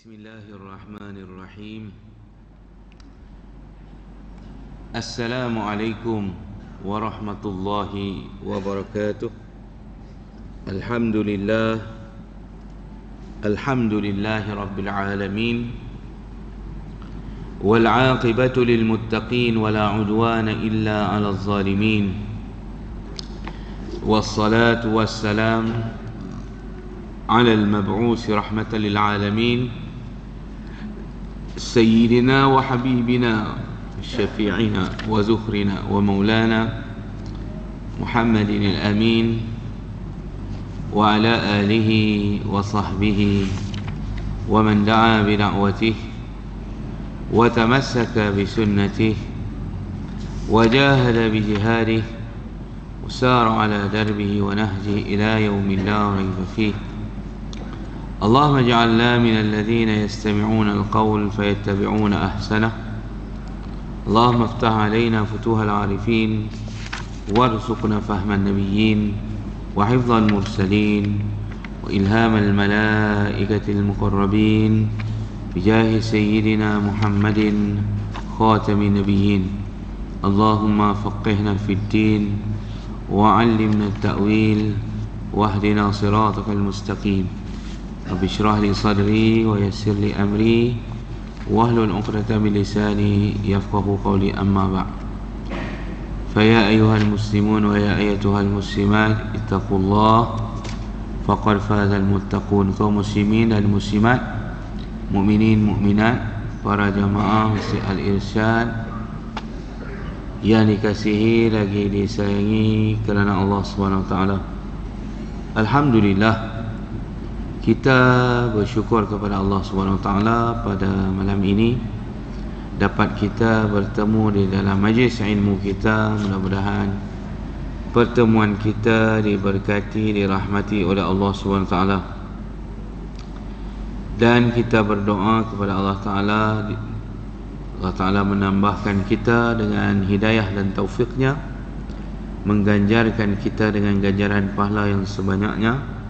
Bismillahirrahmanirrahim. Assalamualaikum warahmatullahi wabarakatuh. Alhamdulillahi rabbil alamin. Wal 'aqibatu lil muttaqin wa la 'udwana illa 'alal zalimin. Wassalatu wassalam 'ala al-mab'uts rahmatan lil 'alamin. سيدنا وحبيبنا شفيعنا وزخرنا ومولانا محمد الأمين وعلى آله وصحبه ومن دعا بدعوته وتمسك بسنته وجاهد بجهاده وسار على دربه ونهجه إلى يوم لا ريب فيه. اللهم اجعلنا من الذين يستمعون القول فيتبعون أحسنه. اللهم افتح علينا فتوح العارفين وارزقنا فهم النبيين وحفظ المرسلين وإلهام الملائكة المقربين بجاه سيدنا محمد خاتم النبيين. اللهم فقهنا في الدين وعلمنا التأويل واهدنا صراطك المستقيم. رب اشرح لي صدري ويسر لي أمري واحلل عقدة من لساني يفقهوا قولي. أما بعد، فيا أيها المسلمون ويا أيتها المسلمات اتقوا الله فقد فاز المتقون. kaum muslimin dan muslimat, mukminin mukminat, para jamaah Masjid Al-Irsyad yang dikasihi lagi disayangi kerana Allah SWT. Alhamdulillah, kita bersyukur kepada Allah SWT pada malam ini dapat kita bertemu di dalam majlis ilmu kita. Mudah-mudahan pertemuan kita diberkati, dirahmati oleh Allah SWT. Dan kita berdoa kepada Allah Ta'ala, Allah Ta'ala menambahkan kita dengan hidayah dan taufiknya, mengganjarkan kita dengan ganjaran pahala yang sebanyaknya,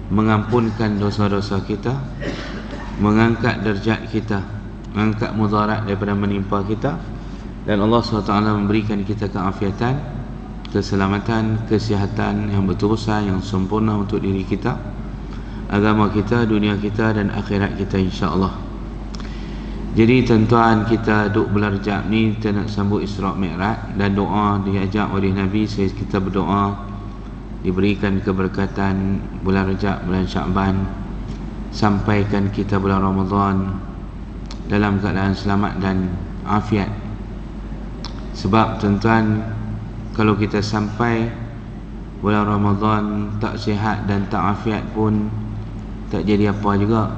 mengampunkan dosa-dosa kita, mengangkat derajat kita, mengangkat mudarat daripada menimpa kita, dan Allah SWT memberikan kita keafiatan, keselamatan, kesihatan yang berterusan, yang sempurna untuk diri kita, agama kita, dunia kita dan akhirat kita, insya-Allah. Jadi tuan-tuan, kita duk bulan Rajab ni, kita nak sambut Isra' Mi'raj, dan doa diajak oleh Nabi, kita berdoa diberikan keberkatan bulan Rajab, bulan Sya'ban, sampaikan kita bulan Ramadan dalam keadaan selamat dan afiat. Sebab tuan-tuan, kalau kita sampai bulan Ramadan tak sihat dan tak afiat pun tak jadi apa juga.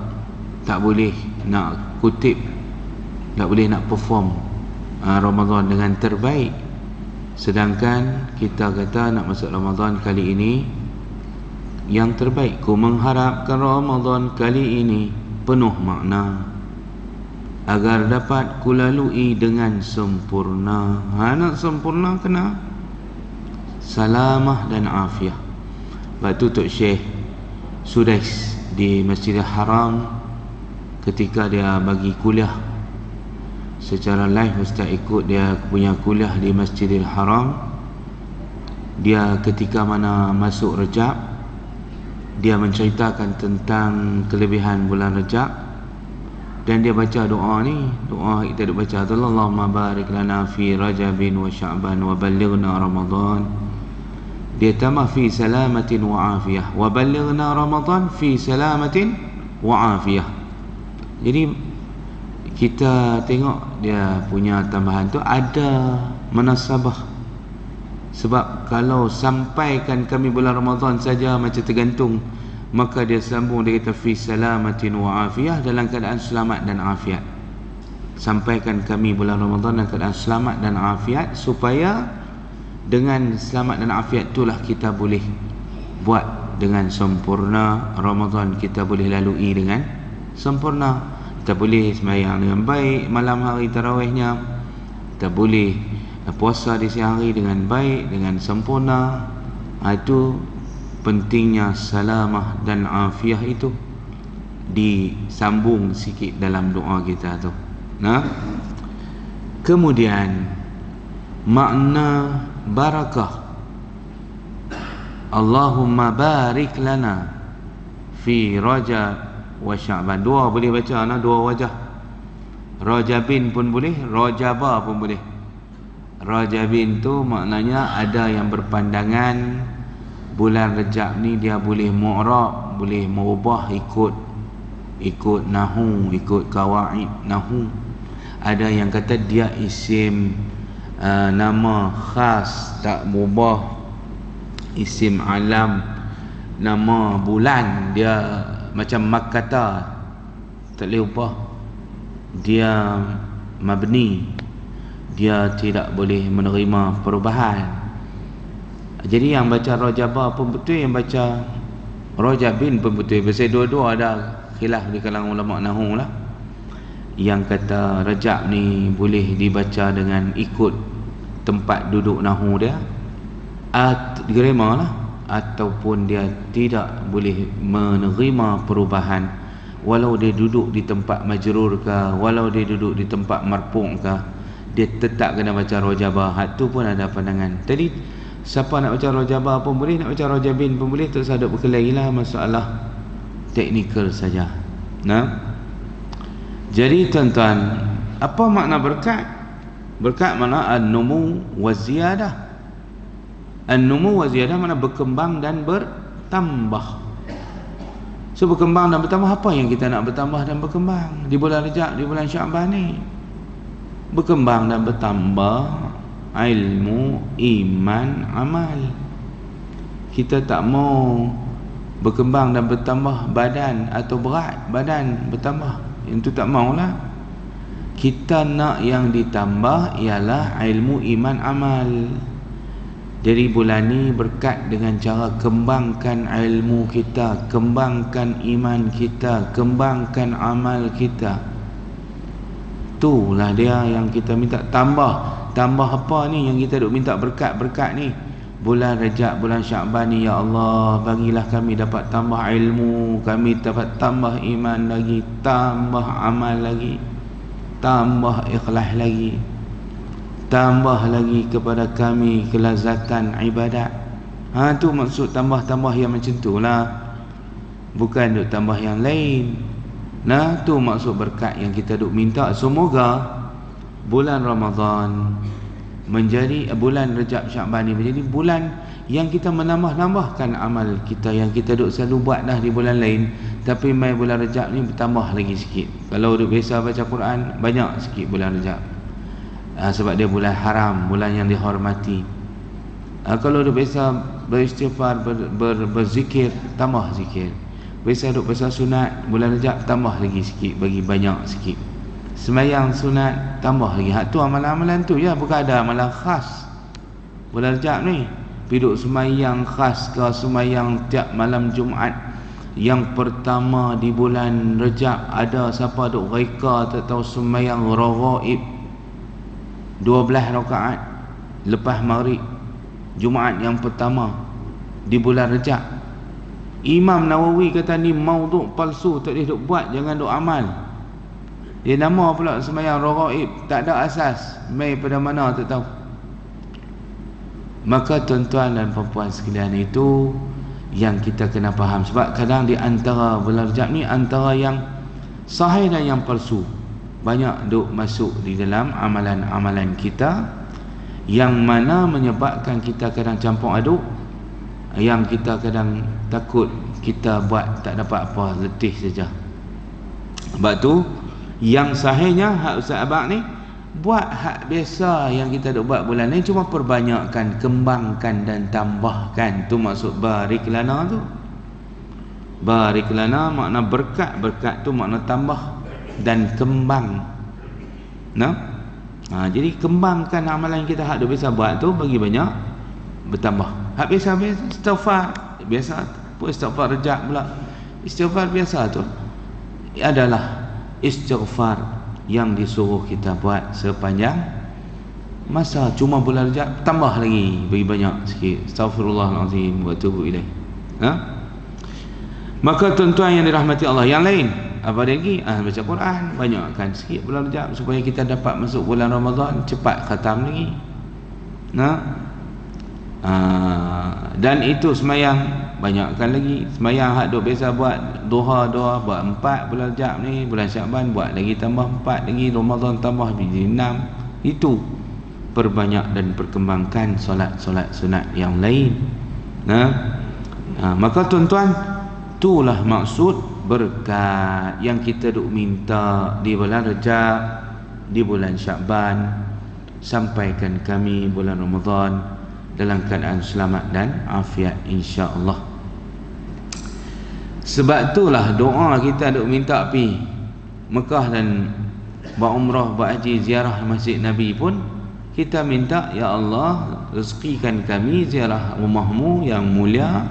Tak boleh nak kutip, tak boleh nak perform Ramadan dengan terbaik. Sedangkan kita kata nak masuk Ramadan kali ini yang terbaik. Ku mengharapkan Ramadan kali ini penuh makna, agar dapat ku lalui dengan sempurna. Nak sempurna kena salamah dan afiah. Lepas tu Tok Syekh Sudais di Masjidil Haram, ketika dia bagi kuliah secara live, Ustaz ikut dia punya kuliah di Masjidil Haram. Dia ketika mana masuk Rajab, dia menceritakan tentang kelebihan bulan Rajab, dan dia baca doa ni. Doa kita duk baca, Allahumma barik lana fi Rajabin wa Sya'ban wa ballighna Ramadan. Dia tambah fi salamatin wa afiyah, wa ballighna Ramadan fi salamatin wa afiyah. Jadi kita tengok dia punya tambahan tu ada munasabah. Sebab kalau sampaikan kami bulan Ramadan saja macam tergantung, maka dia sambung, dia kata fi salamatin wa afiyah, dalam keadaan selamat dan afiat. Sampaikan kami bulan Ramadan dalam keadaan selamat dan afiat, supaya dengan selamat dan afiat itulah kita boleh buat dengan sempurna Ramadan, kita boleh lalui dengan sempurna. Kita boleh sembahyang dengan baik malam hari tarawihnya, kita boleh puasa di siang hari dengan baik, dengan sempurna. Itu pentingnya salamah dan afiah itu. disambung sikit dalam doa kita tu. Nah, kemudian makna barakah, Allahumma barik lana fi Rajab wa Sya'ban. Dua boleh baca, dua wajah. Rajabin pun boleh, Rajaba pun boleh. Rajabin tu maknanya ada yang berpandangan bulan Rajab ni dia boleh mu'rab, boleh merubah ikut nahu, ikut kawaid nahu. Ada yang kata dia isim nama khas, tak berubah, isim alam, nama bulan dia macam Makkata, tak boleh ubah, dia mabni, dia tidak boleh menerima perubahan. Jadi yang baca Rajabah pun betul, yang baca Rajabin pun betul. Pasal dua-dua ada khilaf di kalangan ulama nahwu lah. Yang kata Rajab ni boleh dibaca dengan ikut tempat duduk nahwu dia, grammar lah, ataupun dia tidak boleh menerima perubahan, walau dia duduk di tempat majrur ke, walau dia duduk di tempat marfu' ke, dia tetap kena baca Rajabah. Hak tu pun ada pandangan. Jadi siapa nak baca Rajabah pun boleh, nak baca Rajabin pun boleh, tak usah duk berkelahi lah, masalah teknikal saja. Nah, jadi tuan-tuan, apa makna berkat? Berkat makna an-numu wa ziyadah. An-numu wa ziyadah makna berkembang dan bertambah. So berkembang dan bertambah, apa yang kita nak bertambah dan berkembang di bulan Rajab, di bulan Sya'ban ni? Berkembang dan bertambah ilmu, iman, amal. Kita tak mau berkembang dan bertambah badan atau berat badan bertambah, itu tak maulah. Kita nak yang ditambah ialah ilmu, iman, amal. Jadi bulan ni berkat dengan cara kembangkan ilmu kita, kembangkan iman kita, kembangkan amal kita. Itulah dia yang kita minta tambah. Tambah apa ni yang kita duk minta berkat-berkat ni? Bulan Rajab, bulan Sya'ban ni, ya Allah, bagilah kami dapat tambah ilmu, kami dapat tambah iman lagi, tambah amal lagi, tambah ikhlas lagi, tambah lagi kepada kami kelazatan ibadat. Tu maksud tambah-tambah yang macam tu lah, bukan duk tambah yang lain. Nah, tu maksud berkat yang kita duk minta. Semoga bulan Ramadan menjadi bulan Rajab Sya'ban ni menjadi bulan yang kita menambah-nambahkan amal kita yang kita duk selalu buat dah di bulan lain, tapi mai bulan Rajab ni bertambah lagi sikit. Kalau duk biasa baca Quran, banyak sikit bulan Rajab. Sebab dia bulan haram, bulan yang dihormati. Kalau duk biasa beristighfar, berzikir, tambah zikir. Biasa duk baca sunat, bulan Rajab tambah lagi sikit, bagi banyak sikit. Semayang sunat tambah lagi. Hak tu amalan-amalan tu ya, bukan ada amalan khas bulan Rajab ni. Piduk semayang khas ke, semayang tiap malam Jumaat yang pertama di bulan Rajab, ada siapa duk reka tak tahu semayang raghaib 12 rakaat lepas maghrib Jumaat yang pertama di bulan Rajab. Imam Nawawi kata ni maudhu' palsu, tak boleh duk buat, jangan duk amal. Dia nama pula sembahyang raghaib, tak ada asas, mai pada mana tak tahu. Maka tuan-tuan dan puan-puan sekalian, itu yang kita kena faham. Sebab kadang di antara bulan Rajab ni, antara yang sahih dan yang palsu banyak duk masuk di dalam amalan-amalan kita, yang mana menyebabkan kita kadang campur aduk, yang kita kadang takut kita buat tak dapat apa, letih saja. Sebab tu yang sahihnya hak Ustaz Abang ni, buat hak biasa yang kita duk buat bulan ni, cuma perbanyakkan, kembangkan dan tambahkan. Tu maksud barik lana tu. Barik lana makna berkat, berkat tu makna tambah dan kembang. Jadi kembangkan amalan kita hak duk biasa buat tu, bagi banyak bertambah. Hak biasa-biasa istighfar biasa pun, istighfar Rajab pula. Istighfar biasa tu adalah istighfar yang disuruh kita buat sepanjang masa. Cuma bulan Rajab tambah lagi, bagi banyak sikit. Astaghfirullahalazim wa atubu ilaih. Maka tuan-tuan yang dirahmati Allah, yang lain apa lagi? Baca Quran, banyakkan sikit bulan Rajab supaya kita dapat masuk bulan Ramadan cepat khatam lagi. Dan itu semayang, banyakkan lagi semayang. Hak duk biasa buat duha buat 4 bulan Rajab ni, bulan Syaban buat lagi tambah 4 lagi, Ramadan tambah jadi 6. Itu perbanyak dan perkembangkan solat-solat sunat yang lain. Maka tuan-tuan, itulah maksud berkat yang kita duk minta di bulan Rajab, di bulan Syaban. Sampaikan kami bulan Ramadan dalam keadaan selamat dan afiat, insya-Allah. Sebab itulah doa kita duk minta pi Mekah dan buat umrah, buat haji, ziarah Masjid Nabi pun kita minta, ya Allah, rezekikan kami ziarah rumahmu yang mulia,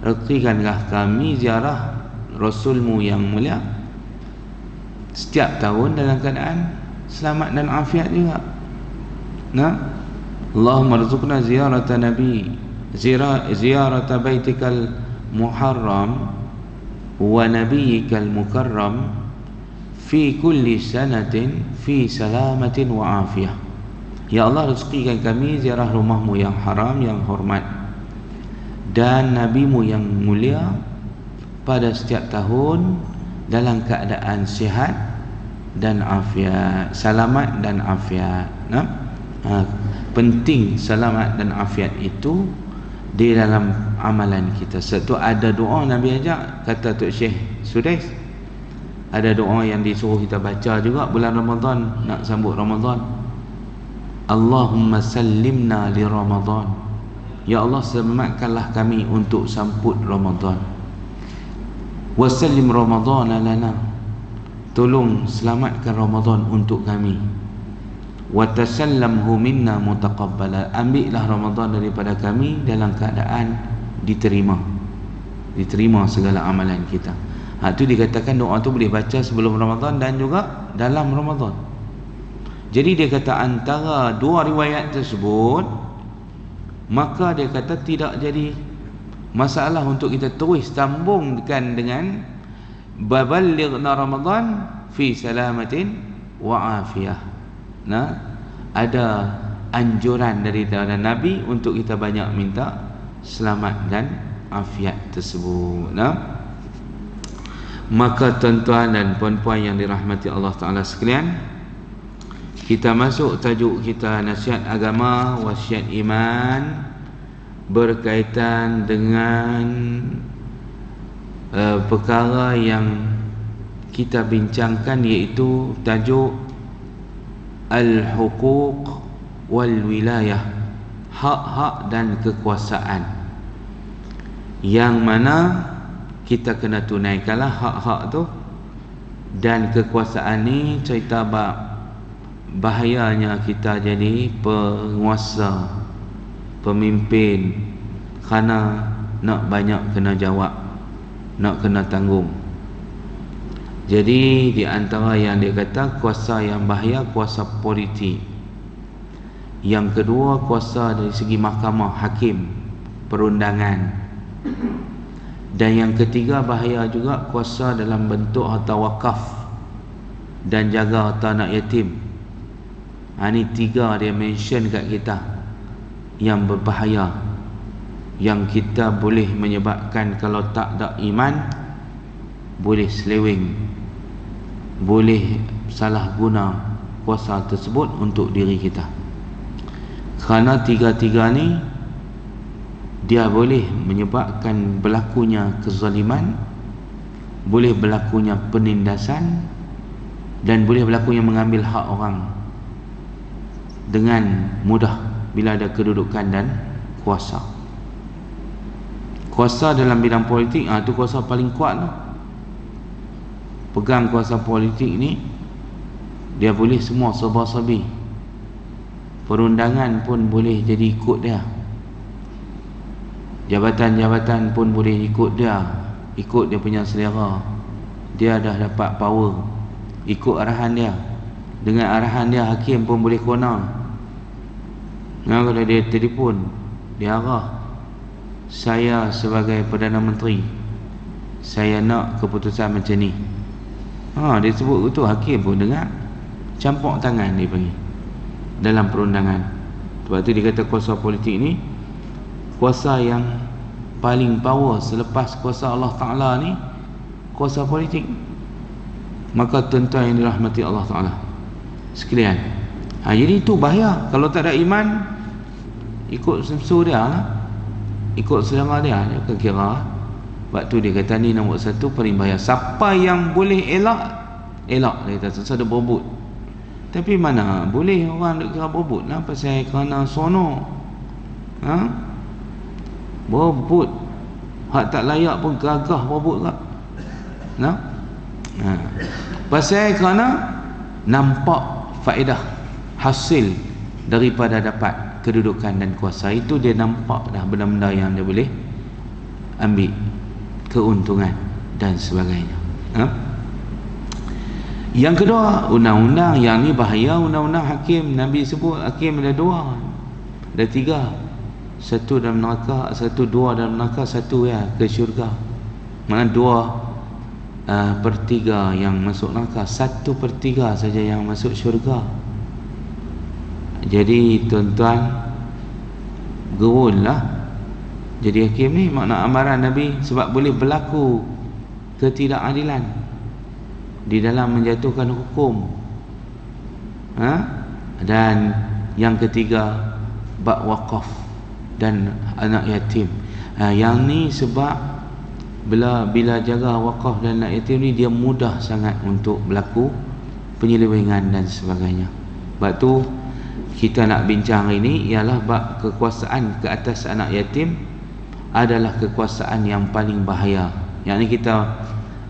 rezekikanlah kami ziarah Rasulmu yang mulia setiap tahun dalam keadaan selamat dan afiat juga. Allahumma rzuqna ziyarata nabi, ziyarata baitikal muharram wa nabiyyikal mukarram fi kulli sanatin fi salamatin wa afiyah. Ya Allah, rezekikan kami ziarah rumahmu yang haram, yang hormat, dan nabimu yang mulia pada setiap tahun dalam keadaan sihat dan afiat, selamat dan afiat. Penting selamat dan afiat itu di dalam amalan kita. Sebab tu ada doa Nabi ajak, kata Tok Syekh Sudais, ada doa yang disuruh kita baca juga bulan Ramadan, nak sambut Ramadan. Allahumma sallimna li Ramadan, ya Allah, selamatkanlah kami untuk sambut Ramadan. Wasallim Ramadan lana, tolong selamatkan Ramadan untuk kami. Watasallamhu minna mutaqabbala, ambillah Ramadan daripada kami dalam keadaan diterima segala amalan kita. Itu dikatakan doa tu boleh baca sebelum Ramadan dan juga dalam Ramadan. Jadi dia kata antara dua riwayat tersebut, maka dia kata tidak jadi masalah untuk kita terus sambungkan dengan baballighna Ramadan fi salamatin wa afiyah. Ada anjuran dari Nabi untuk kita banyak minta selamat dan afiat tersebut. Maka tuan-tuan dan puan-puan yang dirahmati Allah Ta'ala sekalian, kita masuk tajuk kita, nasihat agama, wasiat iman, berkaitan dengan perkara yang kita bincangkan, iaitu tajuk al-huquq wal wilayah, hak-hak dan kekuasaan, yang mana kita kena tunaikanlah hak-hak tu. Dan kekuasaan ni cerita bahayanya kita jadi penguasa, pemimpin, kerana nak banyak kena jawab, nak kena tanggung. Jadi di antara yang dia kata kuasa yang bahaya, kuasa politik. Yang kedua, kuasa dari segi mahkamah, hakim, perundangan. Dan yang ketiga bahaya juga, kuasa dalam bentuk harta wakaf dan jaga harta anak yatim. Ini tiga dia mention kat kita yang berbahaya, yang kita boleh menyebabkan kalau tak ada iman, boleh seleweng, boleh salah guna kuasa tersebut untuk diri kita. Kerana tiga-tiga ni dia boleh menyebabkan berlakunya kezaliman, boleh berlakunya penindasan, dan boleh berlakunya mengambil hak orang dengan mudah bila ada kedudukan dan kuasa. Kuasa dalam bidang politik, itu kuasa paling kuat lah. Pegang kuasa politik ni, dia boleh semua serba-serbi. Perundangan pun boleh jadi ikut dia, jabatan-jabatan pun boleh ikut dia, ikut dia punya selera. Dia dah dapat power, ikut arahan dia. Dengan arahan dia, hakim pun boleh kona. Kalau dia telefon, dia arah, saya sebagai Perdana Menteri, saya nak keputusan macam ni. Dia sebut tu, hakim pun dengar, campur tangan dia panggil dalam perundangan. Sebab tu dia kata kuasa politik ni kuasa yang paling power selepas kuasa Allah Ta'ala ni, kuasa politik. Maka tuan-tuan yang dirahmati Allah Ta'ala sekalian, jadi itu bahaya. Kalau tak ada iman, ikut semsu dia lah, ikut selera dia akan kira. Sebab tu dia kata ni nombor satu paling bahaya. Siapa yang boleh elak, elak dia kata, sesuatu berebut. Tapi mana boleh orang nak kira berebut lah, pasal kerana sono berebut, hak tak layak pun gagah berebut tak. Pasal kerana nampak faedah hasil daripada dapat kedudukan dan kuasa, itu dia nampak dah benda-benda yang dia boleh ambil keuntungan dan sebagainya. Yang kedua, undang-undang yang ni bahaya. Undang-undang hakim, Nabi sebut hakim ada dua, ada tiga. Satu dalam neraka, dua dalam neraka, satu ke syurga. Mana 2/3 yang masuk neraka, 1/3 saja yang masuk syurga. Jadi tuan-tuan, gerun lah jadi hakim ni. Makna amaran Nabi sebab boleh berlaku ketidakadilan di dalam menjatuhkan hukum. Dan yang ketiga, bab wakaf dan anak yatim. Yang ni sebab bila jaga wakaf dan anak yatim ni, dia mudah sangat untuk berlaku penyelewengan dan sebagainya. Sebab tu kita nak bincang hari ni ialah bab kekuasaan ke atas anak yatim adalah kekuasaan yang paling bahaya. Yang ni kita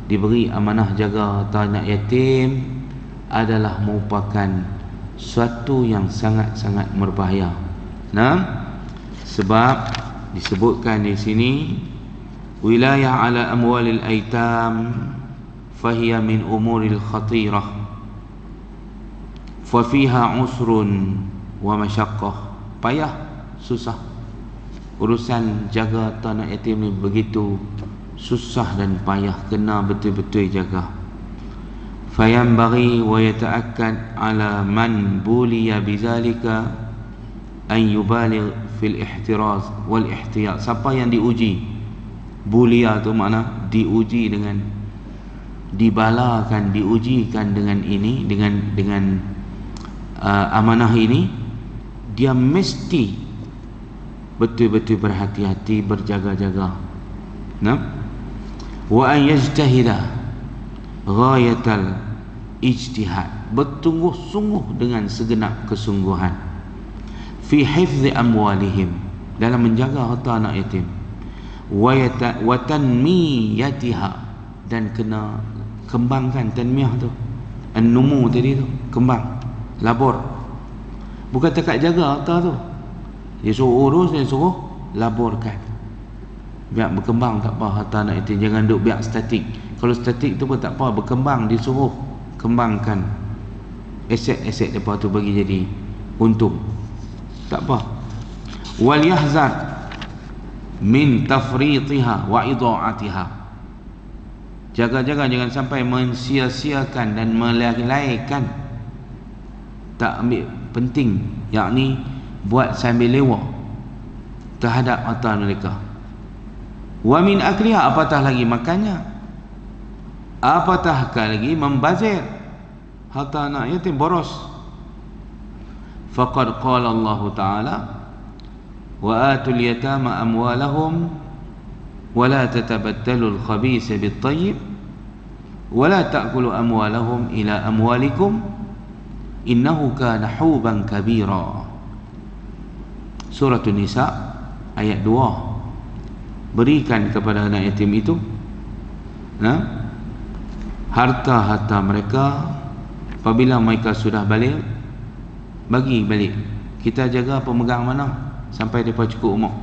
diberi amanah jaga harta anak yatim adalah merupakan suatu yang sangat-sangat berbahaya. Sebab disebutkan di sini, wilayah ala amwalil aitam fahiya min umuril khatirah fa fiha usrun wa masyaqqah. Payah, susah. Urusan jaga anak yatim ni begitu susah dan payah, kena betul-betul jaga. Fayanbaghi wa yata'akkad ala man buliya bizalika an yubaligh fil ihtiraz wal ihtiyat. Siapa yang diuji, bulia tu makna diuji dengan, dibalakan, diujikan dengan ini, dengan amanah ini, dia mesti betul-betul berhati-hati, berjaga-jaga. Wa an yajtahida ghayatal ijtihad, bertunggu-sungguh dengan segenap kesungguhan, fi hifzi amwalihim, dalam menjaga harta anak yatim, wa tanmiyatiha, dan kena kembangkan. Tanmiyah tu an-numu tadi tu, kembang, labor. Bukan takat jaga harta tu, dia suruh urus, dia suruh laborkan, biar berkembang. Tak apa harta anak yatim, jangan duk biar statik. Kalau statik tu pun tak apa, berkembang, disuruh kembangkan aset-aset depa tu bagi jadi untung, tak apa. Wal yahzar min tafritiha wa idha'atiha, jaga-jaga jangan sampai mensia-siakan dan melalaikan, tak ambil penting, yakni buat sambil lewat terhadap harta mereka. Wa min akliha, apatah lagi makannya, apatah lagi membazir harta anak yatim, boros. Faqad qala Allah Ta'ala, wa atul yatama amwalahum wa la tatabattalu al-khabisa bit-tayyib wa la ta'kulu amwalahum ila amwalikum innahu kana huban kabira. Surah An-Nisa ayat 2. Berikan kepada anak yatim itu harta-harta mereka apabila mereka sudah balik, bagi balik. Kita jaga pemegang mana sampai mereka cukup umur.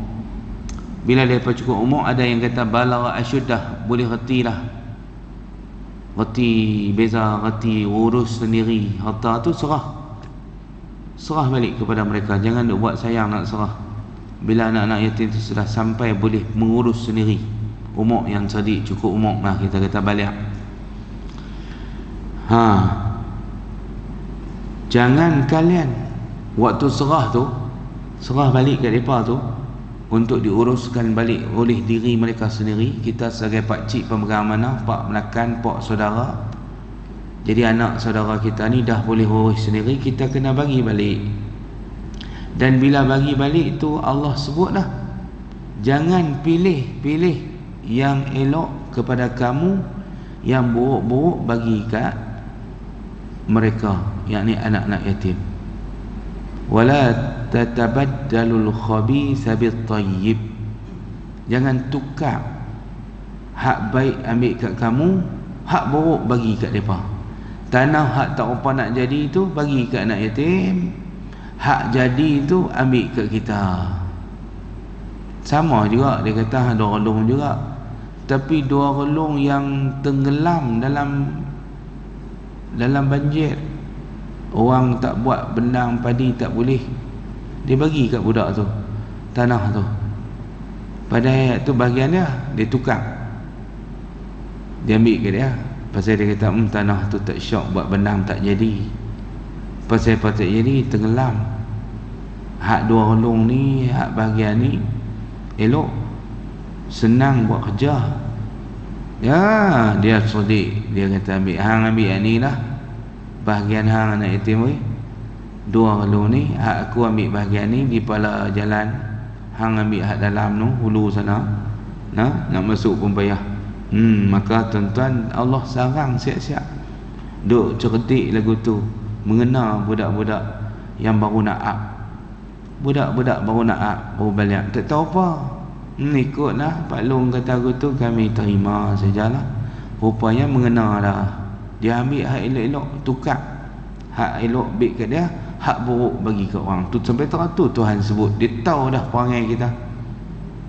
Bila mereka cukup umur, ada yang kata balagha asyuddah, boleh reti lah, reti beza, reti urus sendiri harta tu, serah balik kepada mereka. Jangan buat sayang nak serah. Bila anak-anak yatim itu sudah sampai boleh mengurus sendiri umur yang sadiq, cukup umur lah kita kata balik. Jangan kalian waktu serah balik kat mereka tu untuk diuruskan balik oleh diri mereka sendiri. Kita sebagai pakcik pemegang amanah, pak menakan, pak saudara, jadi anak saudara kita ni dah boleh urus sendiri, kita kena bagi balik. Dan bila bagi balik tu Allah sebut dah, jangan pilih yang elok kepada kamu, yang buruk-buruk bagi kat mereka, yakni anak-anak yatim. Wala tatabaddalul khabitha bit-tayyib, jangan tukar hak baik ambil kat kamu, hak buruk bagi kat depa. Tanah hak tak apa nak jadi tu bagi kat anak yatim, hak jadi tu ambil kat kita. Sama juga dia kata dua relung juga, tapi dua relung yang tenggelam dalam banjir. Orang tak buat bendang padi tak boleh, dia bagi kat budak tu tanah tu, padahal tu bahagian dia tukar, dia ambil ke dia. Pasal dia kata tanah tu tak syok buat bendang tak jadi. Pasal apa tak jadi? Tenggelam. Hak dua relung ni, hak bahagian ni elok, senang buat kerja. Ya, dia sedik, dia kata ambil yang ni lah, bahagian hang anak yatim weh. Dua relung ni hak aku ambil bahagian ni di pala jalan, hang ambil hak dalam tu hulu sana. Nak masuk pun payah. Maka tuan-tuan, Allah sarang siap-siap duk cerdik lagu tu, mengena budak-budak yang baru nak up. Budak-budak baru nak up, baru balik, tak tahu apa. Ikutlah Pak Long kata aku tu, kami terima sajalah. Rupanya mengena dah. Dia ambil hak elok-elok, tukar hak elok baik kat dia, hak buruk bagi kat orang tu. Sampai teratur Tuhan sebut, dia tahu dah perangai kita,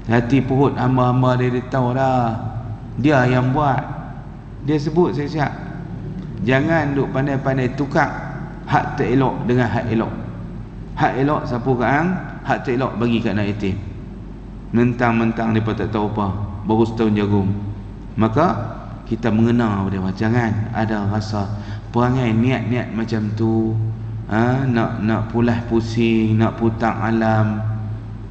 hati perut hamba-hamba dia tahu dah. Dia yang buat, dia sebut siap-siap. Jangan duk pandai-pandai tukar hak tak elok dengan hak elok. Hak elok sapu kat hang, hak tak elok bagi kat anak yatim. Mentang-mentang mereka tak tahu apa, baru setahun jagung. Maka kita mengena pada dia, jangan ada rasa perangai niat-niat macam tu, nak pulas pusing, nak putang alam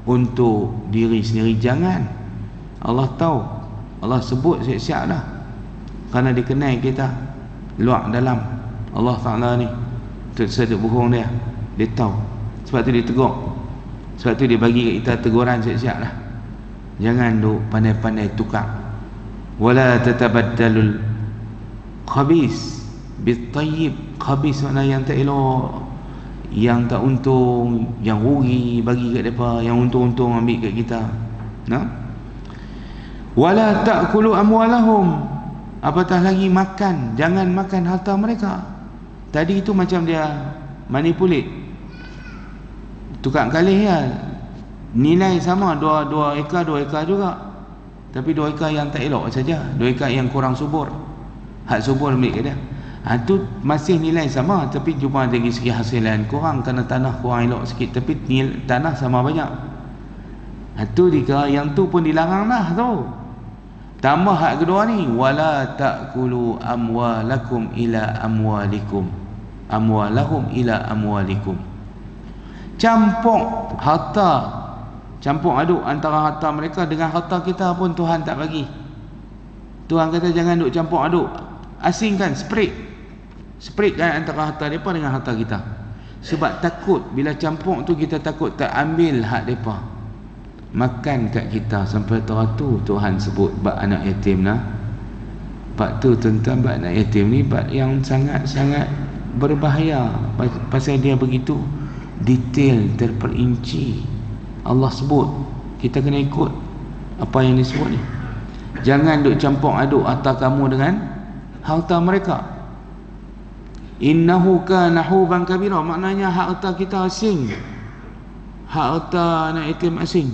untuk diri sendiri. Jangan. Allah tahu, Allah sebut siap-siap dah, kerana dia kenal kita luar dalam. Allah Ta'ala ni tak sedap bohong dia tahu. Sebab tu dia tegur, sebab tu dia bagi kat kita teguran siap-siap dah. Jangan duk pandai-pandai tukar. Wala tatabaddalul khabis bit-tayyib. Khabis makna yang tak elok, yang tak untung, yang rugi bagi kat depa, yang untung-untung ambil kat kita. Wala ta'kulu amwalahum, apatah lagi makan, jangan makan harta mereka. Tadi itu macam dia manipulate, tukar kalih ya, nilai sama, dua ekar juga, tapi 2 ekar yang tak elok saja, 2 ekar yang kurang subur, hak subur ambil ke dia. Itu masih nilai sama, tapi cuma dari segi hasilan kurang kerana tanah kurang elok sikit, tapi tanah sama banyak. Itu dikira yang tu pun dilarang dah tu. Tambah hak kedua ni, wala ta'kulu amwalakum ila amwalikum, amwalahum ila amwalikum. Campur harta, campur aduk antara harta mereka dengan harta kita pun Tuhan tak bagi. Tuhan kata jangan duk campur aduk, asingkan, separate kan antara harta mereka dengan harta kita. Sebab takut bila campur tu, kita takut tak ambil hak mereka, makan kat kita. Sampai teratur Tuhan sebut bab anak yatim lah. Bab tu tentang bab anak yatim ni bab yang sangat-sangat berbahaya. Pasal dia begitu detail, terperinci. Allah sebut, kita kena ikut apa yang disebut ni. Jangan duk campur aduk harta kamu dengan harta mereka. Innahu kana huban kabira, maknanya harta kita asing, harta anak yatim asing.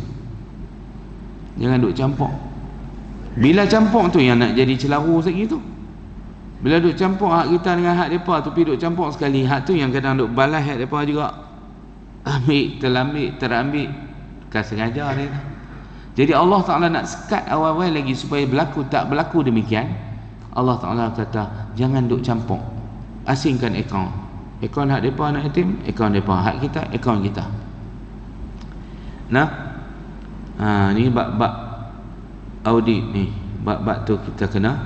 Jangan duk campur. Bila campur tu yang nak jadi celaru sekali tu. Bila duk campur hak kita dengan hak mereka tu, pergi duk campur sekali, hak tu yang kadang duk balas hak mereka juga. Ambil, terambil, kan sengaja dia. Jadi Allah Ta'ala nak sekat awal-awal lagi supaya tak berlaku demikian. Allah Ta'ala kata jangan duk campur, asingkan akaun hak mereka anak yatim, akaun mereka hak kita, akaun kita. Nah, ni bab audit ni, bab tu kita kena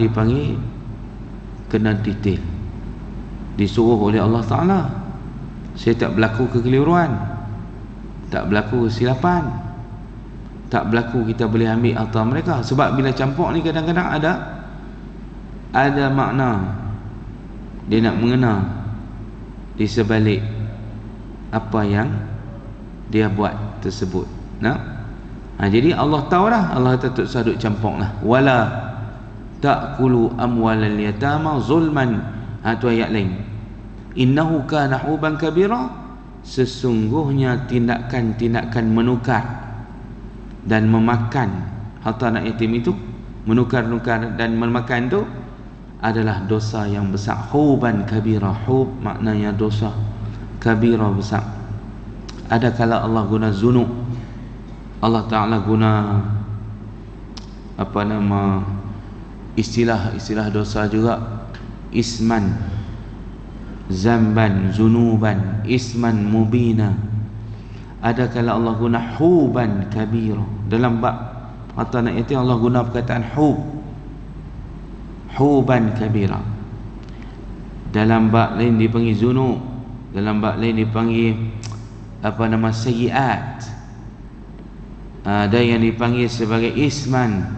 dipanggil kena detail, disuruh oleh Allah Ta'ala. Saya tak berlaku kekeliruan, tak berlaku kesilapan, tak berlaku kita boleh ambil harta mereka. Sebab bila campur ni kadang-kadang ada makna dia nak mengena di sebalik apa yang dia buat tersebut. Jadi Allah tahu dah, Allah tak usah duk campur lah. Wala ta'kulu amwalal yatama zulman. Tu ayat lain. Innahu kana huban kabira. Sesungguhnya tindakan-tindakan menukar dan memakan harta anak yatim itu, menukar-nukar dan memakan itu adalah dosa yang besar. Huban kabira. Hub maknanya dosa, kabira besar. Ada kala Allah guna zunub, Allah Ta'ala guna istilah dosa juga. Isman, zamban, zunuban, isman mubina. Ada kala Allah guna huban kabira. Dalam bab harta anak yatim Allah guna perkataan huban kabira. Dalam bab lain dipanggil zunub, dalam bab lain dipanggil sayyiat. Ada yang dipanggil sebagai isman.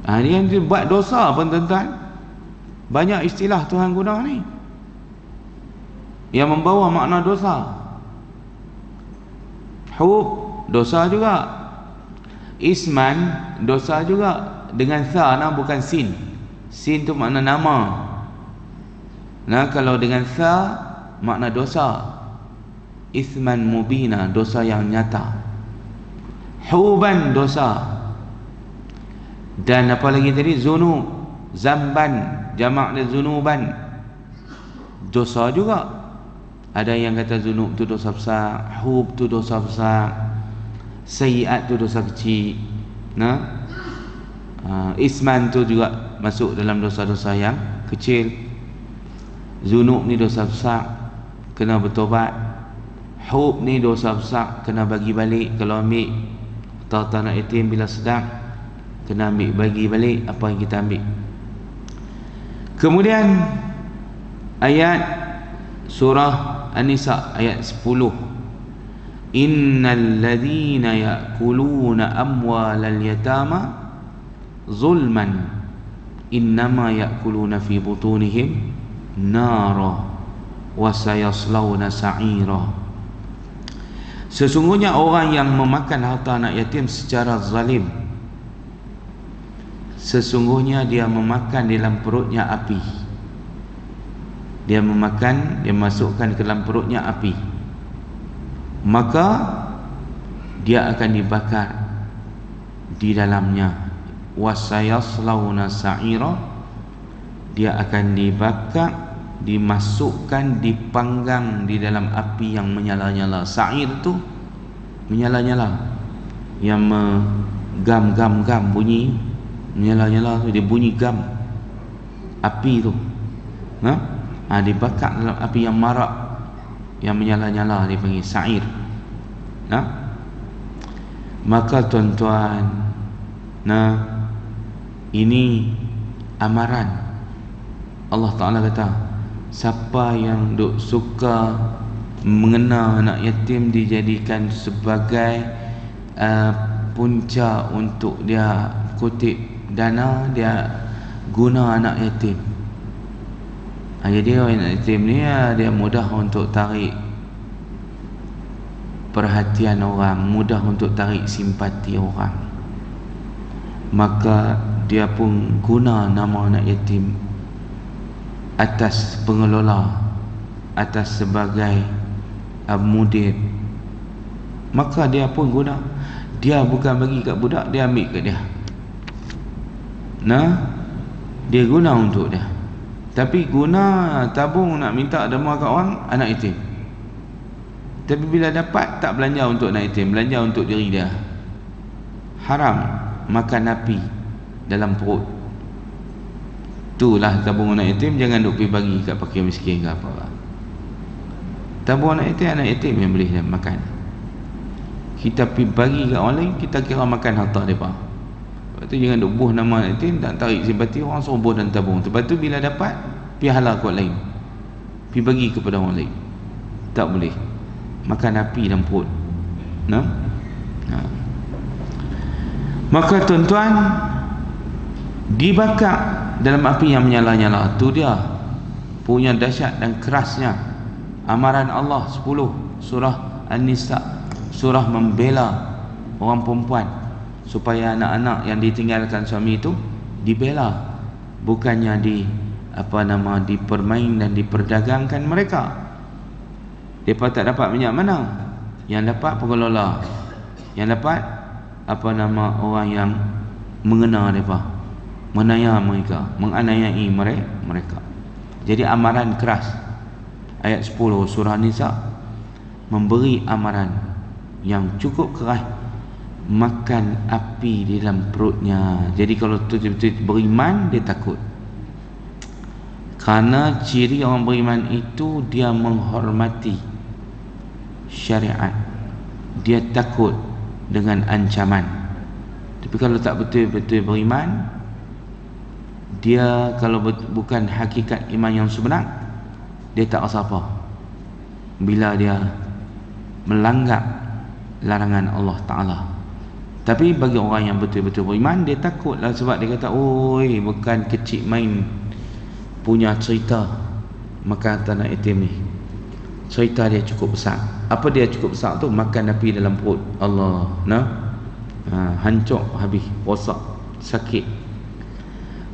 Ni yang buat dosa pun tuan-tuan. Banyak istilah Tuhan guna ni yang membawa makna dosa. Hub dosa juga, isman dosa juga, dengan sa bukan sin. Sin tu makna nama. Kalau dengan sa makna dosa. Isman mubina, dosa yang nyata. Huban dosa. Dan apa lagi tadi? Zunub, zamban, jamak dia zunuban, dosa juga. Ada yang kata zunub tu dosa besar, hub tu dosa besar, sayyiat tu dosa kecil. Isman tu juga masuk dalam dosa-dosa yang kecil. Zunub ni dosa besar, kena bertobat. Hub ni dosa besar, kena bagi balik. Kalau ambil harta anak yatim bila sedang, kena ambil bagi balik apa yang kita ambil. Kemudian ayat surah An-Nisa ayat 10. Innal ladzina ya'kuluna amwalal yatama zulman innama ya'kuluna fi butunihim nara wa sayaslawna sa'ira. Sesungguhnya orang yang memakan harta anak yatim secara zalim, sesungguhnya dia memakan dalam perutnya api. Dia memakan, dia masukkan ke dalam perutnya api, maka dia akan dibakar di dalamnya. Wasayaslawna sa'ira, dia akan dibakar, dimasukkan, dipanggang di dalam api yang menyala-nyala. Sa'ir tu menyala-nyala, yang gam-gam-gam bunyi, menyala-nyala tu dia bunyi gam api tu. Dibakar dalam api yang marak, yang menyala-nyala, dipanggil sa'ir. Maka tuan-tuan, ini amaran. Allah Ta'ala kata, siapa yang duk suka mengena anak yatim dijadikan sebagai punca untuk dia kutip dana, dia guna anak yatim. Jadi orang anak yatim ni dia mudah untuk tarik perhatian orang, mudah untuk tarik simpati orang. Maka dia pun guna nama anak yatim atas pengelola, atas sebagai mudir. Maka dia pun guna. Dia bukan bagi kat budak, dia ambil kat dia. Dia guna untuk dia. Tapi guna tabung nak minta derma kat orang, anak yatim. Tapi bila dapat, tak belanja untuk anak yatim, belanja untuk diri dia. Haram makan api dalam perut. Itulah tabung anak yatim, jangan duk pergi bagi kat fakir miskin ke apa. Tabung anak yatim yang boleh makan. Kita pergi bagi kat orang lain, kita kira makan harta mereka. Lepas tu jangan duk buh nama anak yatim, tak tarik simpati, orang suruh buh dalam tabung. Lepas tu bila dapat, pergi halal kat lain, pergi bagi kepada orang lain. Tak boleh makan api dalam perut. Maka tuan-tuan, dibakar dalam api yang menyala-nyala. Tu dia punya dahsyat dan kerasnya amaran Allah 10 surah An-Nisa, surah membela orang perempuan supaya anak-anak yang ditinggalkan suami itu dibela, bukannya dipermain dan diperdagangkan mereka. Mereka tak dapat minyak mana? Yang dapat pengelola, yang dapat orang yang mengena mereka, menayai mereka, menganiaya mereka. Jadi amaran keras. Ayat 10 surah Nisa memberi amaran yang cukup keras, makan api di dalam perutnya. Jadi kalau betul-betul beriman, dia takut. Karena ciri orang beriman itu dia menghormati syariat, dia takut dengan ancaman. Tapi kalau tak betul-betul beriman, dia kalau bukan hakikat iman yang sebenar, dia tak rasa apa bila dia melanggar larangan Allah Ta'ala. Tapi bagi orang yang betul-betul beriman, dia takutlah, sebab dia kata, oi, bukan kecil main punya cerita makan tanah yatim ni. Cerita dia cukup besar. Apa dia cukup besar tu? Makan api dalam perut. Allah, hancur habis, rosak, sakit.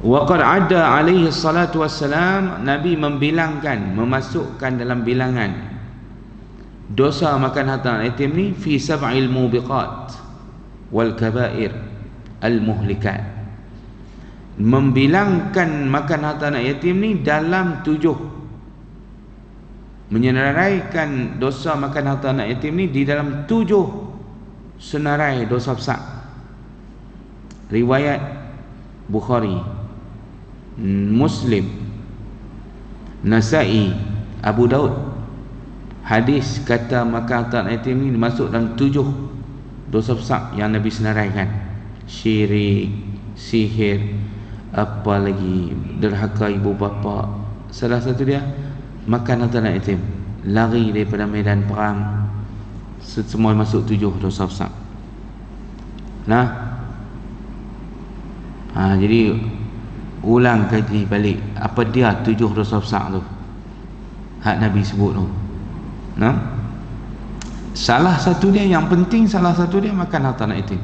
Wa qad ada alaihi salatu wassalam, Nabi membilangkan, memasukkan dalam bilangan dosa makan harta yatim ni fi sab'il mubiqat wal kabair al muhlikat. Membilangkan makan harta anak yatim ni dalam 7, menyenaraikan dosa makan harta anak yatim ni di dalam 7 senarai dosa besar. Riwayat Bukhari, Muslim, Nasai, Abu Daud. Hadis kata makan harta anak yatim ni masuk dalam 7 dosa besar yang Nabi senaraikan. Syirik, sihir, apa lagi, derhaka ibu bapa. Salah satu dia makan harta anak yatim, lari daripada medan perang. Semua masuk 7 dosa besar. Jadi ulang kaji balik apa dia 7 dosa besar tu hak Nabi sebut tu. Salah satu dia yang penting, salah satu dia makan harta anak yatim,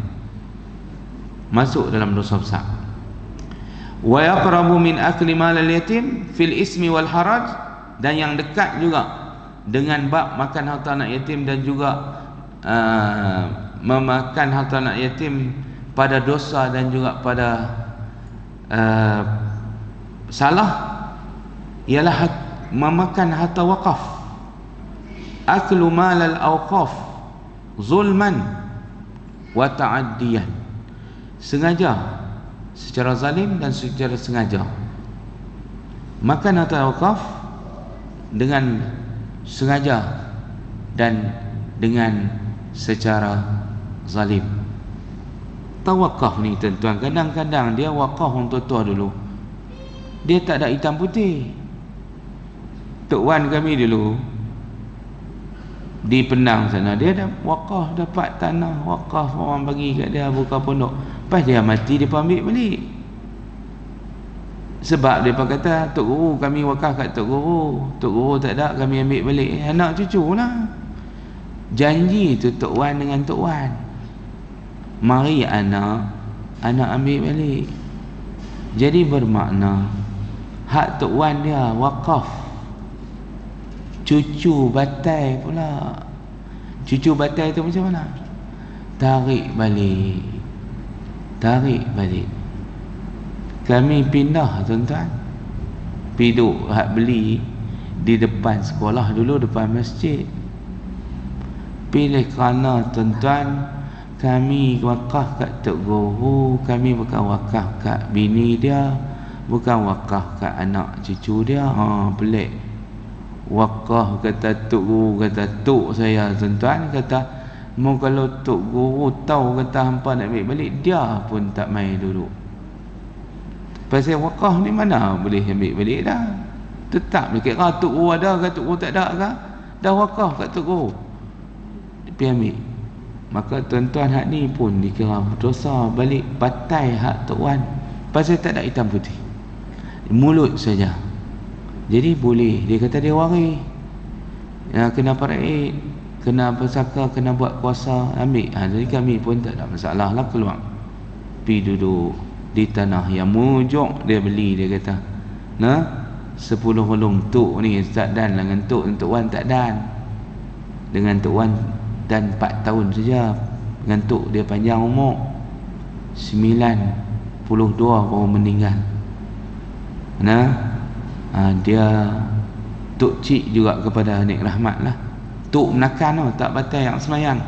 masuk dalam dosa besar. Wa yaqrabu min akli mal al-yatim fil ismi wal haraj, dan yang dekat juga dengan bab makan harta anak yatim dan juga memakan harta anak yatim pada dosa dan juga pada salah, ialah memakan harta wakaf. Aklu mal al-awqaf zulman wa ta'addiyan, sengaja, secara zalim dan secara sengaja. Makan harta wakaf dengan sengaja dan dengan secara zalim. Tawakaf ni tuan-tuan, kadang-kadang dia wakaf orang tua-tua dulu, dia tak ada hitam putih. Tok Wan kami dulu di Penang sana, dia dah wakaf, dapat tanah wakaf, orang bagi kat dia buka pondok. Lepas dia mati, dia ambil balik. Sebab dia kata, Tok Guru kami wakaf kat Tok Guru tak ada, kami ambil balik. Anak cucu lah. Janji tu Tok Wan dengan Tok Wan, mari anak ambil balik. Jadi bermakna hak Tok Wan dia wakaf, cucu batai pula. Cucu batai tu macam mana? Tarik balik. Kami pindah tuan-tuan, pergi duk hak beli di depan sekolah dulu, depan masjid. Pilih kerana tuan-tuan, kami wakaf kat Tok Guru, kami bukan wakaf kat bini dia, bukan wakaf kat anak cucu dia. Pelik. Wakaf kata Tok Guru, kata Tok saya tuan-tuan, kata mau kalau Tok Guru tahu kata hampa nak ambil balik, dia pun tak mai duduk. Pasal wakaf ni mana boleh ambil balik dah. Tetap dia kira Tok Guru ada ke Tok Guru tak ada ke, dah wakaf kat Tok Guru, dia ambil. Maka tuan-tuan hak ni pun dikira berdosa balik batai hak Tok Wan. Pasal tak ada hitam putih, mulut saja. Jadi boleh, dia kata dia waris, kena paraid, kena bersaka, kena buat kuasa, ambil. Jadi kami pun tak ada masalah lah, keluar pergi duduk di tanah yang mujuk dia beli. Dia kata 10 hulung Tok ni Ustaz Dan dengan Tok Wan tak dan. Dengan Tok Wan dan 4 tahun saja, dengan Tok dia panjang umur 92 baru meninggal. Dia Tok Cik juga kepada Nik Rahmat lah. Tok menakan tak batal yang semayang.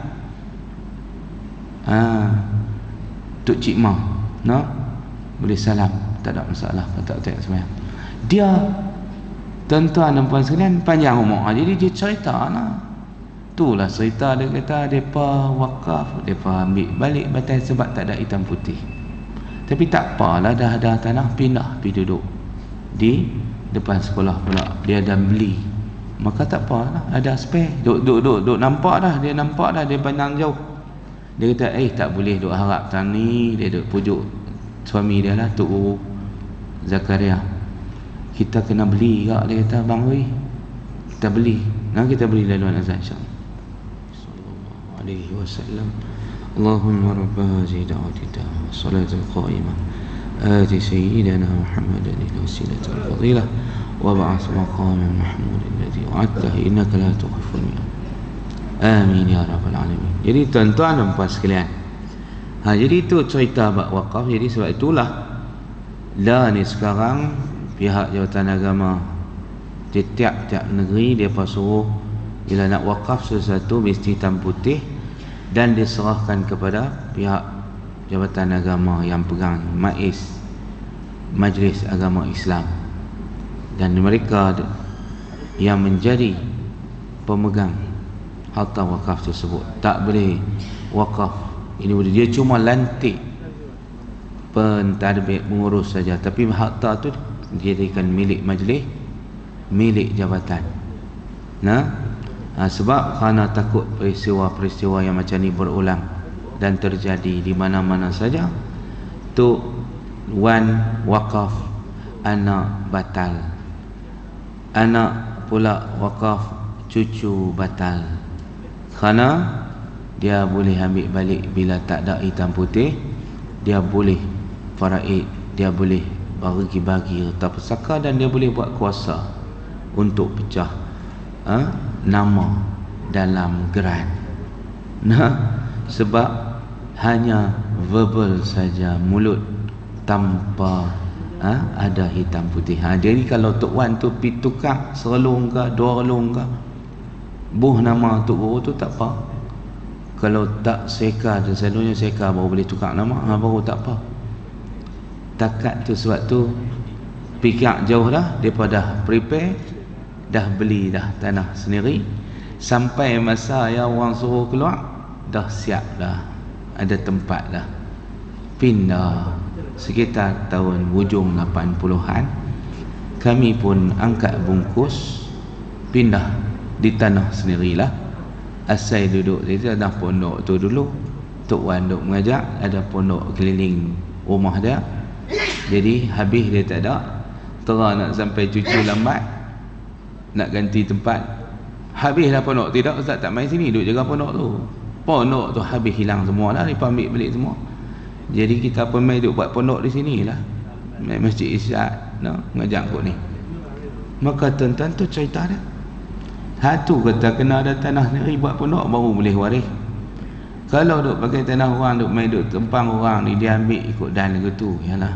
Tok Cik Mah boleh salam, tak ada masalah, tak semayang. Dia tuan-tuan dan puan sekalian panjang umur. Jadi dia cerita itulah cerita. Dia kata mereka wakaf, mereka ambil balik batal sebab tak ada hitam putih. Tapi tak apalah, dah ada tanah, pindah pergi duduk di depan sekolah pula. Dia dah beli, maka tak apalah, ada spare. Duk nampak dah, dia nampak dah, dia pandang jauh. Dia kata tak boleh duk harap tani. Dia duk pujuk suami dia lah, Tok Guru Zakaria, kita kena beli kak. Dia kata bang weh, kita beli. Kita beli laluan azan insya-Allah. Sallallahu alaihi wasallam. Allahumma rabb hadhihi da'wati tammah salatul qa'imah آتِ سيدنا محمدا الوسيلة والفضيلة وابعث مقاما محمودا الذي وعدته إنك لا تخلف الميعاد آمين ya rabbal alamin. Jadi tuan-tuan dan puan sekalian, jadi itu cerita bab wakaf. Jadi sebab itulah ni sekarang pihak Jabatan Agama di tiap-tiap negeri dia suruh bila nak wakaf sesuatu mesti hitam putih dan diserahkan kepada pihak Jabatan Agama yang pegang MAIS, Majlis Agama Islam, dan mereka yang menjadi pemegang harta wakaf tersebut. Tak boleh wakaf ini boleh, dia cuma lantik pentadbir mengurus saja, tapi harta tu dijadikan milik majlis, milik jabatan. Sebab kerana takut peristiwa-peristiwa yang macam ni berulang dan terjadi di mana-mana saja. Tok Wan wakaf, anak batal, anak pula wakaf, cucu batal. Kerana dia boleh ambil balik bila tak ada hitam putih. Dia boleh faraid, dia boleh bagi-bagi harta pusaka, dan dia boleh buat kuasa untuk pecah nama dalam geran. Sebab hanya verbal saja, mulut tanpa ada hitam putih. Jadi kalau Tok Wan tu pergi tukar serelung ke 2 relung ke, buh nama Tok Guru tu tak apa. Kalau tak seka, dan selalunya seka baru boleh tukar nama, baru tak apa. Takat tu, sebab tu fikir jauh dah, mereka dah prepare, dah beli dah tanah sendiri. Sampai masa yang orang suruh keluar, dah siap dah, ada tempat dah. Pindah sekitar tahun hujung 80-an, kami pun angkat bungkus, pindah di tanah sendirilah. Asal duduk di tanah pondok tu dulu, Tok Wan duk mengajar, ada pondok keliling rumah dia. Jadi habis dia tak ada, terang nak sampai cucu lambat, nak ganti tempat, habislah pondok. Tidak, Ustaz tak main sini, duduk jaga pondok tu. Pondok tu habis hilang semua lah, mereka ambil balik semua. Jadi kita pun main duduk buat pondok di sini lah, main masjid Isyad, mengajar kot ni. Maka tuan-tuan tu cerita dia. Satu kata kena ada tanah sendiri buat pondok baru boleh waris. Kalau duk pakai tanah orang, duk main duk tempang orang ni, dia ambil ikut dan gitu. Yalah,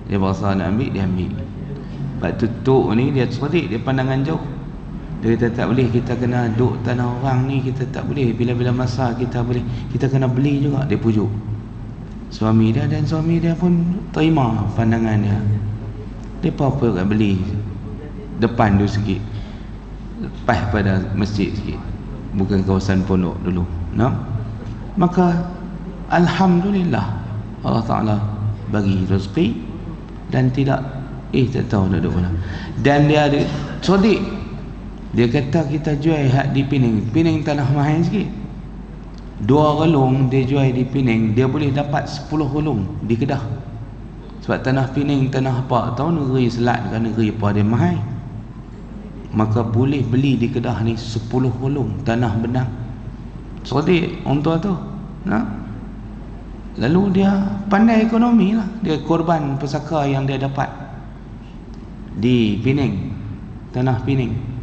dia berasa nak ambil, dia ambil. Sebab tu Tok ni dia cerdik, dia pandangan jauh. Dia kata tak boleh, kita kena duk tanah orang ni, kita tak boleh, bila-bila masa kita boleh, kita kena beli juga. Dia pujuk suami dia, dan suami dia pun terima pandangan dia. Dia apa kat beli depan tu sikit, lepas pada masjid sikit, bukan kawasan pondok dulu, no? Maka alhamdulillah Allah Ta'ala bagi rezeki, dan tidak tak tahu nak duduk mana. Dan dia ada sodik. Dia kata kita jual hak di Pening tanah mahal sikit. 2 relung dia jual di Pening, dia boleh dapat 10 relung di Kedah. Sebab tanah Pening, tanah apa tahu, negeri Selat kan, negeri apa, dia mahal. Maka boleh beli di Kedah ni 10 relung tanah benang. Sodik orang tua tu, nah? Lalu dia pandai ekonomi lah. Dia korban pesaka yang dia dapat di Pening, tanah Pening.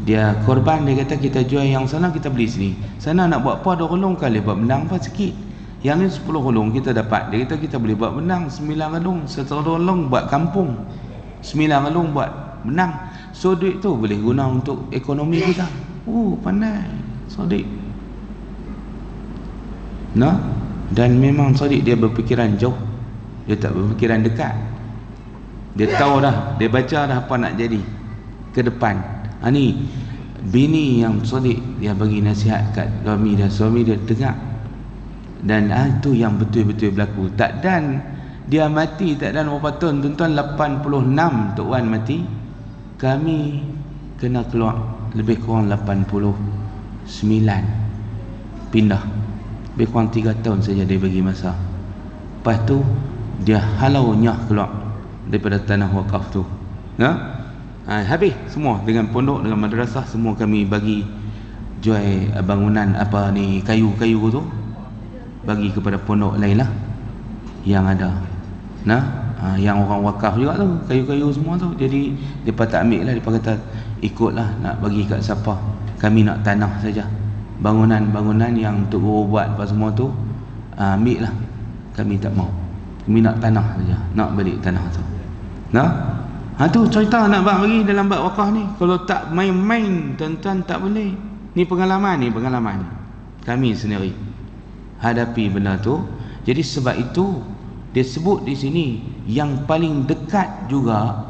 Dia korban, dia kata kita jual yang sana, kita beli sini. Sana nak buat apa, 2 relung kali buat benang apa sikit. Yang ni 10 relung kita dapat. Dia kata kita boleh buat benang 9 relung, 1 relung buat kampung, 9 relung buat benang. So duit tu boleh guna untuk ekonomi kita. Pandai Sodik. Nah, dan memang Sodik dia berfikiran jauh. Dia tak berfikiran dekat. Dia tahu dah, dia baca dah apa nak jadi ke depan. Ni bini yang Sodik, dia bagi nasihat kat suami dia, suami dia dengar. Dan itu yang betul-betul berlaku. Tak dan dia mati tak dan berapa tahun, tuan-tuan, 86 Tok Wan mati. Kami kena keluar lebih kurang 89, pindah. Lebih kurang 3 tahun saja dia bagi masa. Lepas tu dia halau nyah keluar daripada tanah wakaf tu. Habis semua, dengan pondok, dengan madrasah, semua kami bagi jual bangunan apa ni, kayu-kayu tu bagi kepada pondok lain lah yang ada. Yang orang wakaf juga tu, kayu-kayu semua tu. Jadi depa tak ambil lah, depa kata ikutlah nak bagi kat siapa. Kami nak tanah saja. Bangunan-bangunan yang untuk guru buat apa semua tu, ambil lah. Kami tak mau. Kami nak tanah saja, nak balik tanah tu. Tu cerita nak bagi dalam bab wakaf ni. Kalau tak main-main, tuan-tuan, tak boleh. Ni pengalaman ni. Kami sendiri hadapi benda tu. Jadi sebab itu dia sebut di sini yang paling dekat juga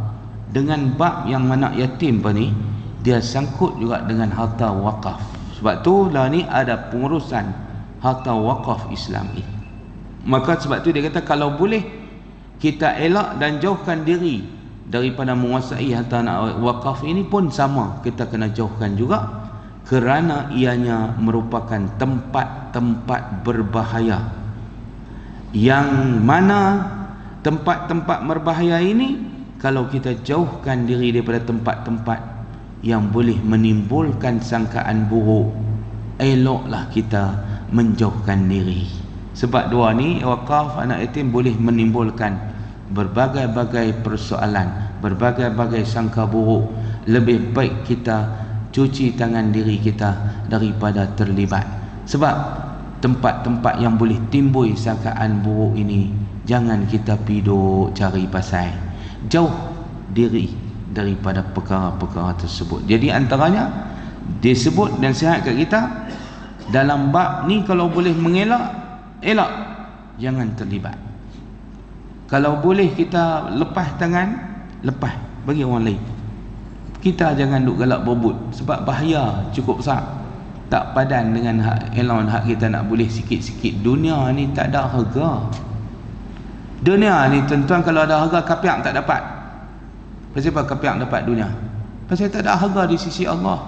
dengan bab yang anak yatim apa ni, dia sangkut juga dengan harta wakaf. Sebab tu lah ni ada pengurusan harta wakaf Islam ni. Maka sebab tu dia kata kalau boleh kita elak dan jauhkan diri daripada menguasai harta wakaf ini pun sama, kita kena jauhkan juga, kerana ianya merupakan tempat-tempat berbahaya. Yang mana tempat-tempat berbahaya ini, kalau kita jauhkan diri daripada tempat-tempat yang boleh menimbulkan sangkaan buruk, eloklah kita menjauhkan diri. Sebab dua ni, wakaf, anak yatim, boleh menimbulkan berbagai-bagai persoalan, berbagai-bagai sangka buruk. Lebih baik kita cuci tangan diri kita daripada terlibat. Sebab tempat-tempat yang boleh timbul sangkaan buruk ini, jangan kita piduk cari pasal. Jauh diri daripada perkara-perkara tersebut. Jadi antaranya disebut dan sihat kat kita dalam bab ni, kalau boleh mengelak, elak, jangan terlibat. Kalau boleh kita lepas tangan, lepas bagi orang lain. Kita jangan duk galak berebut, sebab bahaya cukup besar. Tak padan dengan hak elon, hak kita nak boleh sikit-sikit. Dunia ni tak ada harga. Dunia ni tuan-tuan, kalau ada harga, kapiak tak dapat. Pasal apa kapiak dapat dunia? Pasal tak ada harga di sisi Allah.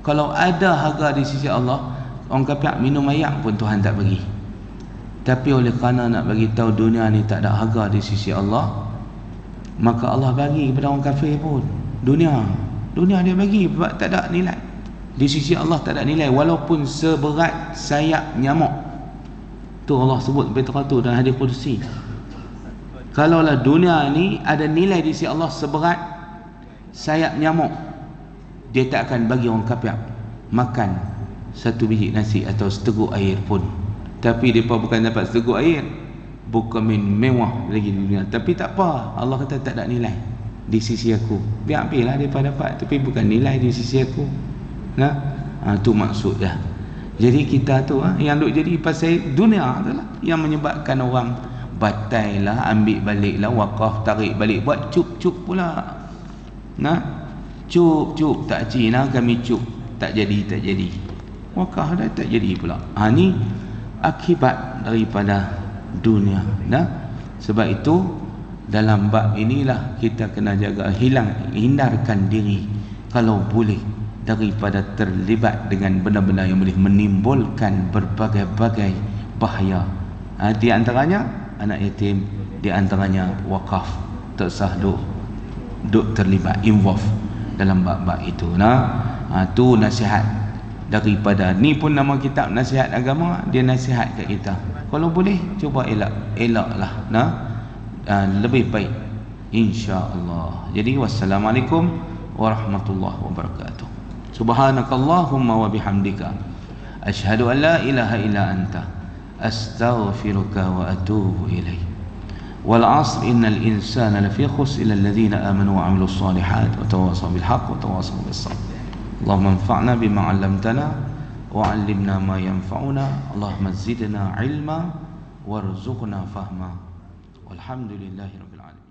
Kalau ada harga di sisi Allah, orang kapiak minum air pun Tuhan tak bagi. Tapi oleh kerana nak bagi tahu dunia ni tak ada harga di sisi Allah, maka Allah bagi kepada orang kafir pun dunia dia bagi, sebab tak ada nilai di sisi Allah, tak ada nilai walaupun seberat sayap nyamuk. Tu Allah sebut betul tu dalam hadis qudsi. Kalaulah dunia ni ada nilai di sisi Allah seberat sayap nyamuk, dia tak akan bagi orang kafir makan satu biji nasi atau seteguk air pun. Tapi mereka bukan dapat seteguk air, bukan mewah lagi di dunia, tapi tak apa, Allah kata tak ada nilai. di sisi aku. Biar ambillah dia dapat, tapi bukan nilai di sisi aku. Nah, tu maksud dia. Jadi kita tu yang duk jadi pasal dunia itulah yang menyebabkan orang batai lah, ambil balik lah, wakaf, tarik balik, buat cup-cup pula. Nah, cup tak cina kami cup, tak jadi. Wakaf dah tak jadi pula. Ni akibat daripada dunia. Nah, sebab itu dalam bab inilah kita kena jaga, hindarkan diri kalau boleh daripada terlibat dengan benda-benda yang boleh menimbulkan berbagai-bagai bahaya. Di antaranya anak yatim, di antaranya wakaf, tak sah duk terlibat, involve dalam bab-bab itu. Tu nasihat daripada ni pun nama kitab nasihat agama, dia nasihat kat kita. Kalau boleh cuba elaklah. Lebih baik insya-Allah. Jadi wassalamualaikum warahmatullahi wabarakatuh. Subhanakallahumma wa bihamdika asyhadu an la ilaha illa anta astaghfiruka wa atubu ilaik. Wal 'asr innal insana lafi khusr illa alladhina amanu wa 'amilus solihat wa tawassaw bil haqq wa tawassaw bis sabr. Allahumma anfa'na bima 'allamtana wa 'allimna ma yanfa'una. Allahumma zidna 'ilma warzuqna fahma. Walhamdulillahirabbil alamin.